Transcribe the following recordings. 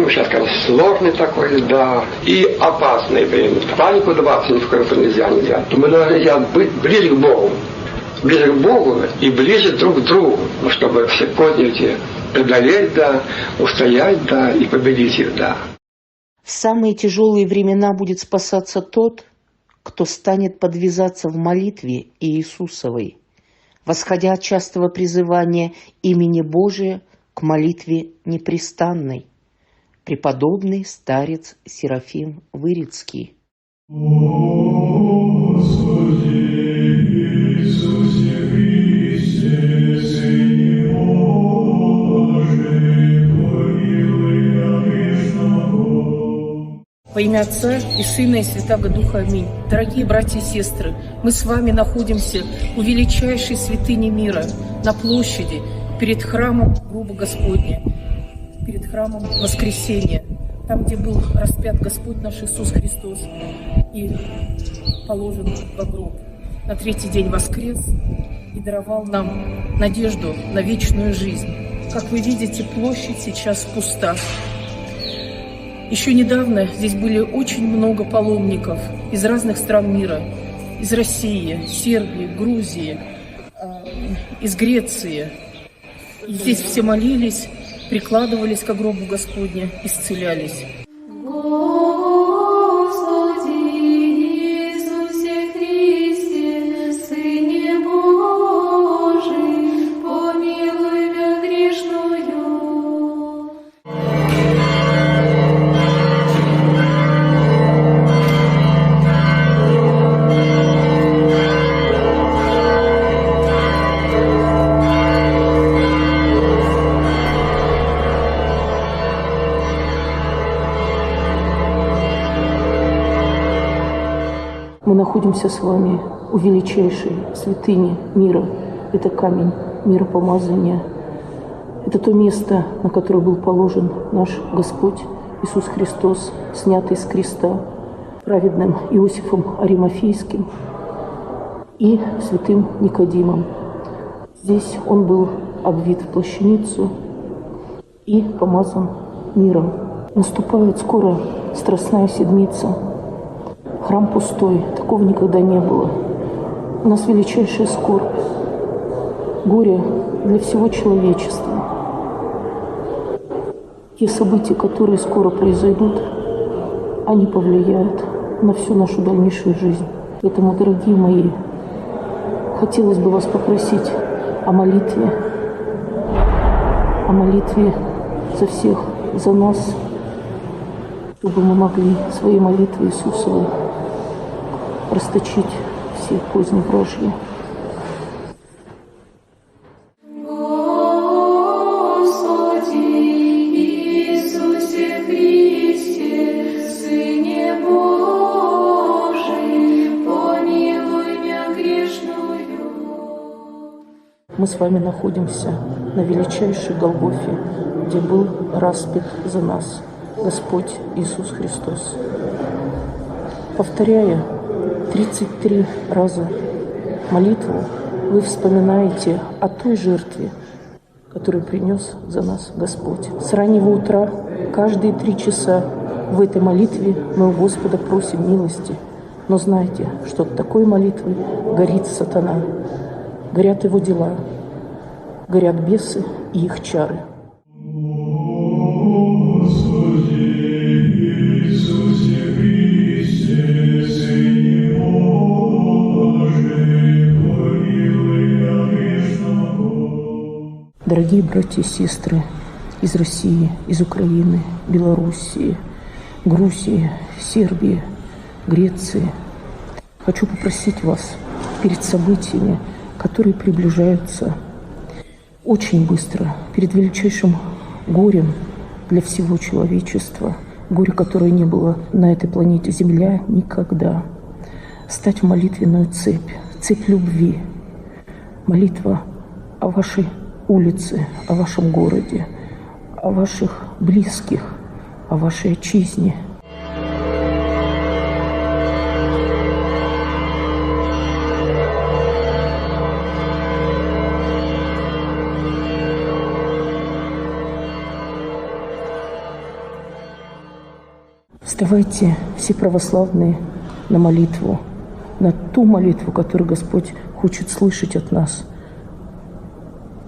Сейчас, конечно, сложный такой, да, и опасный время. В панику даваться ни в коем случае нельзя. Мы должны быть ближе к Богу и ближе друг к другу, чтобы все козни эти преодолеть, да, устоять, да, и победить их, да. В самые тяжелые времена будет спасаться тот, кто станет подвязаться в молитве Иисусовой, восходя от частого призывания имени Божия к молитве непрестанной. Преподобный старец Серафим Вырицкий. Во имя Отца и Сына и Святаго Духа. Аминь. Дорогие братья и сестры, мы с вами находимся у величайшей святыни мира, на площади, перед храмом гроба Господня, перед храмом Воскресения, там, где был распят Господь наш Иисус Христос и положен во гроб. На третий день воскрес и даровал нам надежду на вечную жизнь. Как вы видите, площадь сейчас пуста. Еще недавно здесь были очень много паломников из разных стран мира, из России, Сербии, Грузии, из Греции. И здесь все молились, прикладывались к гробу Господня, исцелялись. Мы находимся с вами у величайшей святыни мира. Это камень миропомазания. Это то место, на которое был положен наш Господь Иисус Христос, снятый с креста праведным Иосифом Аримафейским и святым Никодимом. Здесь он был обвит в плащаницу и помазан миром. Наступает скоро Страстная Седмица. Храм пустой, такого никогда не было. У нас величайшая скорбь, горе для всего человечества. Те события, которые скоро произойдут, они повлияют на всю нашу дальнейшую жизнь. Поэтому, дорогие мои, хотелось бы вас попросить о молитве за всех, за нас, чтобы мы могли своей молитвой Иисусовой расточить все козни вражьи. Мы с вами находимся на величайшей Голгофе, где был распят за нас Господь Иисус Христос. Повторяя 33 раза молитву, вы вспоминаете о той жертве, которую принес за нас Господь. С раннего утра, каждые 3 часа в этой молитве мы у Господа просим милости. Но знайте, что от такой молитвы горит сатана, горят его дела, горят бесы и их чары. Дорогие братья и сестры из России, из Украины, Белоруссии, Грузии, Сербии, Греции, хочу попросить вас перед событиями, которые приближаются очень быстро, перед величайшим горем для всего человечества, горе, которое не было на этой планете Земля никогда, стать в молитвенную цепь любви, молитва о вашей улице, о вашем городе, о ваших близких, о вашей отчизне. Вставайте, все православные, на молитву, на ту молитву, которую Господь хочет слышать от нас.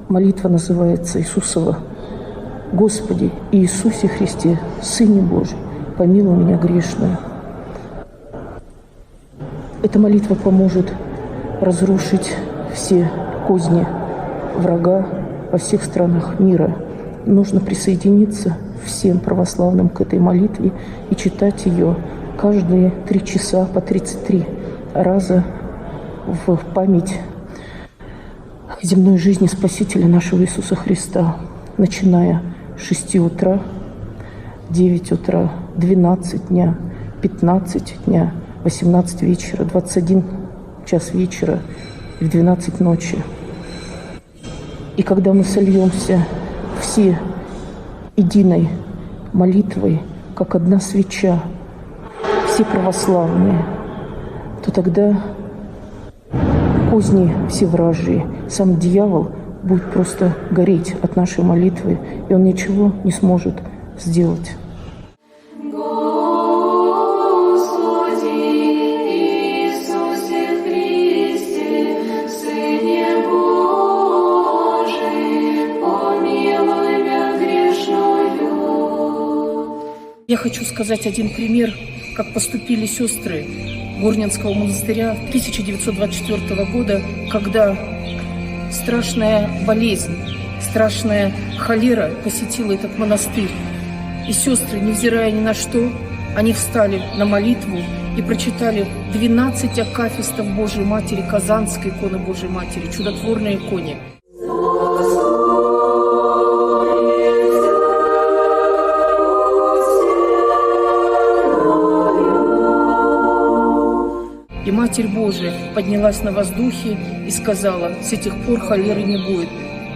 Молитва называется Иисусова: «Господи Иисусе Христе, Сыне Божий, помилуй меня грешную». Эта молитва поможет разрушить все козни врага во всех странах мира. Нужно присоединиться всем православным к этой молитве и читать ее каждые 3 часа по 33 раза в память земной жизни Спасителя нашего Иисуса Христа, начиная с 6 утра, 9 утра, 12 дня, 15 дня, 18 вечера, 21 час вечера и в 12 ночи. И когда мы сольемся все единой молитвой, как одна свеча, все православные, то тогда козни всевражьи, сам дьявол будет просто гореть от нашей молитвы, и он ничего не сможет сделать. Я хочу сказать один пример, как поступили сестры Горненского монастыря 1924 года, когда страшная болезнь, страшная холера посетила этот монастырь. И сестры, невзирая ни на что, они встали на молитву и прочитали 12 акафистов Божией Матери, Казанской иконы Божией Матери, чудотворной иконе. И Матерь Божия поднялась на воздухе и сказала: с этих пор холеры не будет.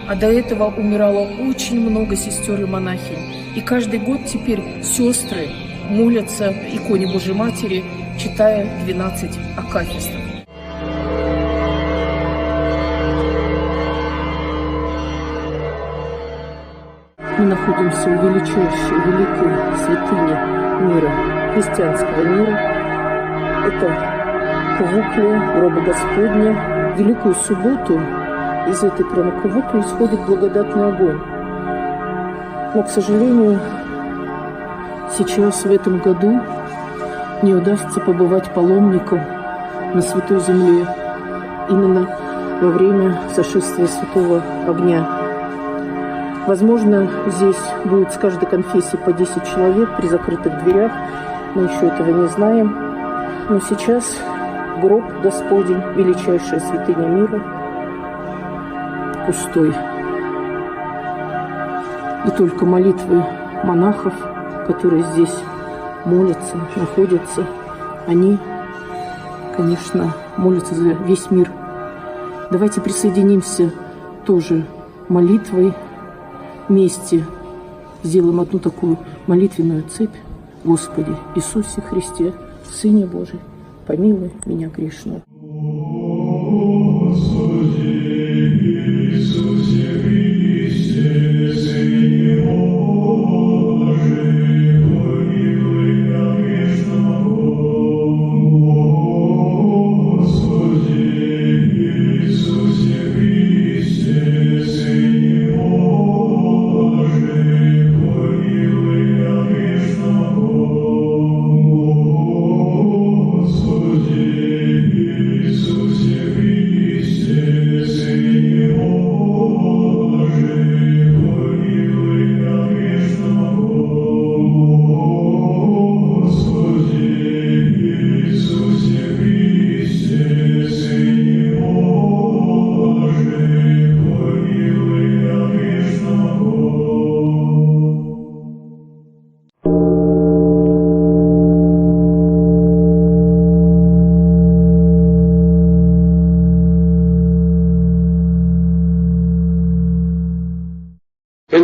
А до этого умирало очень много сестер и монахинь. И каждый год теперь сестры молятся иконе Божией Матери, читая 12 акафистов. Мы находимся в величайшей, великой святыне мира, христианского мира. Это Кувуклия, гроба Господня. В Великую Субботу из этой прямо Кувуклии исходит благодатный огонь. Но, к сожалению, сейчас в этом году не удастся побывать паломникам на Святой Земле именно во время сошествия Святого Огня. Возможно, здесь будет с каждой конфессии по 10 человек при закрытых дверях. Мы еще этого не знаем. Но сейчас гроб Господень, величайшая святыня мира, пустой. И только молитвы монахов, которые здесь молятся, находятся, они, конечно, молятся за весь мир. Давайте присоединимся тоже молитвой вместе, сделаем одну такую молитвенную цепь. Господи Иисусе Христе, Сыне Божий, помилуй меня грешного.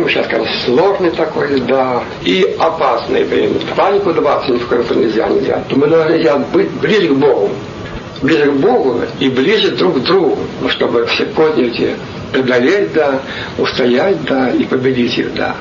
Сейчас, конечно, сложный такой, да, и опасное время. Панику даваться ни в коем случае нельзя. Мы должны быть ближе к Богу. Ближе к Богу и ближе друг к другу, чтобы все козни эти преодолеть, да, устоять, да, и победить их, да.